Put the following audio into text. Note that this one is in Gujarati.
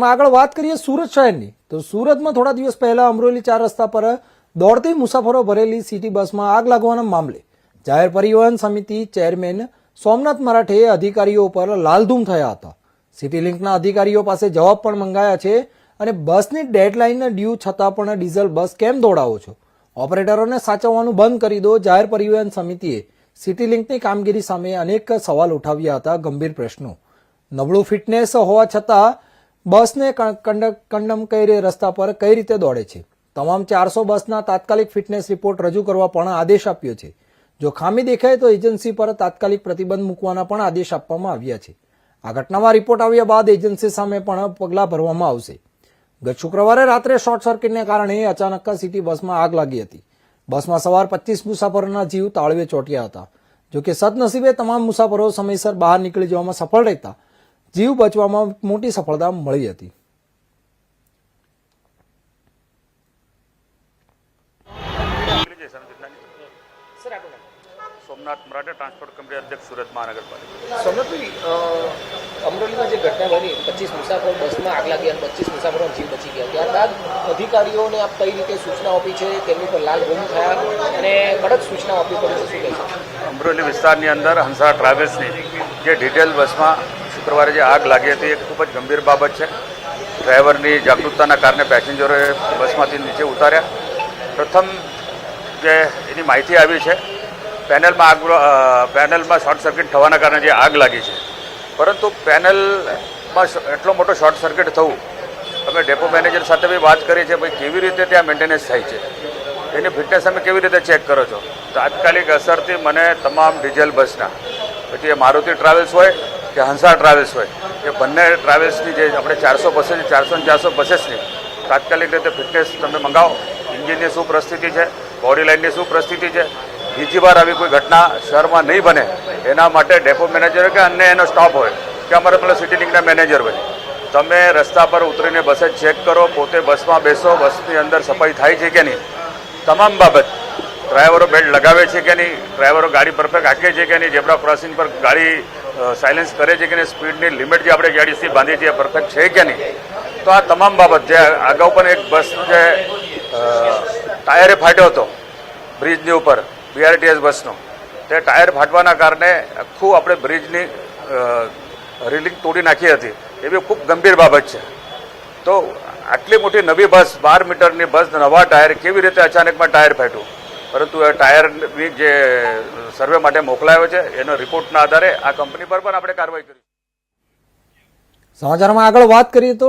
આગળ વાત કરીએ સુરત શહેરની તો સુરતમાં થોડા દિવસ પહેલા અમરોલી 4 રસ્તા પર દોડતી મુસાફરો ભરેલી સિટી બસમાં આગ લાગવાના મામલે જાહેર પરિવહન સમિતિ ચેરમેન સોમનાથ મરાઠે અધિકારીઓ પર લાલધૂમ થયા હતા। સિટી લિંકના અધિકારીઓ પાસે જવાબ પણ મંગાયા છે અને બસની ડેડલાઇન ડ્યુ છતાં પણ ડીઝલ બસ કેમ દોડાવો છો? ઓપરેટરોને સાચવવાનું બંધ કરી દો। જાહેર પરિવહન સમિતિએ સિટી લિંકની કામગીરી સામે અનેક સવાલ ઉઠાવ્યા હતા। ગંભીર પ્રશ્નો, નબળું ફિટનેસ હોવા છતાં બસને કંડમ કઈ રસ્તા પર કઈ રીતે દોડે છે? તમામ 400 બસના તાત્કાલિક ફિટનેસ રિપોર્ટ રજૂ કરવા પણ આદેશ આપ્યો છે। જો ખામી દેખાય તો એજન્સી પર તાત્કાલિક પ્રતિબંધ મૂકવાના પણ આદેશ આપવામાં આવ્યા છે। આ ઘટનામાં રિપોર્ટ આવ્યા બાદ એજન્સી સામે પણ પગલાં ભરવામાં આવશે। ગત શુક્રવારે રાત્રે શોર્ટ સર્કિટને કારણે અચાનક સિટી બસમાં આગ લાગી હતી। બસમાં સવાર 25 મુસાફરોના જીવ તાળવે ચોંટ્યા હતા। જોકે સદનસીબે તમામ મુસાફરો સમયસર બહાર નીકળી જવામાં સફળ રહેતા જીવ બચવામાં મોટી સફળતા મળી હતી। સોમનાથ મરાઠે ટ્રાન્સપોર્ટ કંપની અધ્યક્ષ સુરત મહાનગરપાલિકા। સોમનાથભાઈ, અમરોલીમાં જે ઘટના બની 25 મુસાફરો બસમાં આગ લાગી અને 25 મુસાફરોના જીવ બચી ગયા, ત્યારબાદ અધિકારીઓને આપ કઈ રીતે સૂચનાઓ આપી છે? તેમની પર લાલ ગુમ થયા અને કડક સૂચનાઓ આપવી પડી છે, શું કહેશો? અમરોલી વિસ્તારની અંદર હંસા ટ્રાવેલ્સની જે ડિટેલ બસમાં શુક્રવારે જે આગ લાગી હતી એ ખૂબ જ ગંભીર બાબત છે। ડ્રાઈવરની જાગૃતતાના કારણે પેસેન્જરોએ બસમાંથી નીચે ઉતાર્યા। પ્રથમ જે એની માહિતી આવી છે, પેનલમાં શોર્ટ સર્કિટ થવાના કારણે જે આગ લાગી છે, પરંતુ પેનલમાં એટલો મોટો શોર્ટ સર્કિટ થવું, અમે ડેપો મેનેજર સાથે બી વાત કરી છે, ભાઈ કેવી રીતે ત્યાં મેન્ટેનન્સ થાય છે, એની ફિટનેસ તમે કેવી રીતે ચેક કરો છો? તાત્કાલિક અસરથી મને તમામ ડીઝલ બસના, પછી એ મારુતિ ટ્રાવેલ્સ હોય કે હંસા ટ્રાવેલ્સ હોય, એ બંને ટ્રાવેલ્સની જે આપણે 400 બસો છે, 400 ને 400 બસેસની તાત્કાલિક રીતે ફિટનેસ તમે મંગાવો। એન્જિનની શું પરિસ્થિતિ છે, બોડી લાઇનની શું પરિસ્થિતિ છે, બીજી વાર આવી કોઈ ઘટના શહેરમાં નહીં બને એના માટે ડેપો મેનેજર કે અન્ય એનો સ્ટાફ હોય કે અમારે પેલા સિટી લિંકના મેનેજર હોય, તમે રસ્તા પર ઉતરીને બસે ચેક કરો, પોતે બસમાં બેસો, બસની અંદર સફાઈ થાય છે કે નહીં, તમામ બાબત, ડ્રાઈવરો બેલ્ટ લગાવે છે કે નહીં, ડ્રાઈવરો ગાડી પરફેક્ટ હાંકે છે કે નહીં, ઝેબ્રા ક્રોસિંગ પર ગાડી સાયલેન્સ કરે છે કે નહીં, સ્પીડની લિમિટ જે આપણે ગાડીથી બાંધી છે એ પરફેક્ટ છે કે નહીં, તો આ તમામ બાબત જે અગાઉ પણ એક બસનો જે ટાયરે ફાટ્યો હતો બ્રિજની ઉપર, BRTS બસનો, તે ટાયર ફાટવાના કારણે આખું આપણે બ્રિજની રેલિંગ તોડી નાખી હતી, એ બી ખૂબ ગંભીર બાબત છે। તો આટલી મોટી નવી બસ, 12 મીટરની બસ, નવા ટાયર, કેવી રીતે અચાનકમાં ટાયર ફાટ્યું? પરંતુ એ ટાયરની જે સર્વે માટે મોકલાયો છે એનો રિપોર્ટના આધારે આ કંપની પર પણ આપણે કાર્યવાહી કરી। સમાચારમાં આગળ વાત કરીએ તો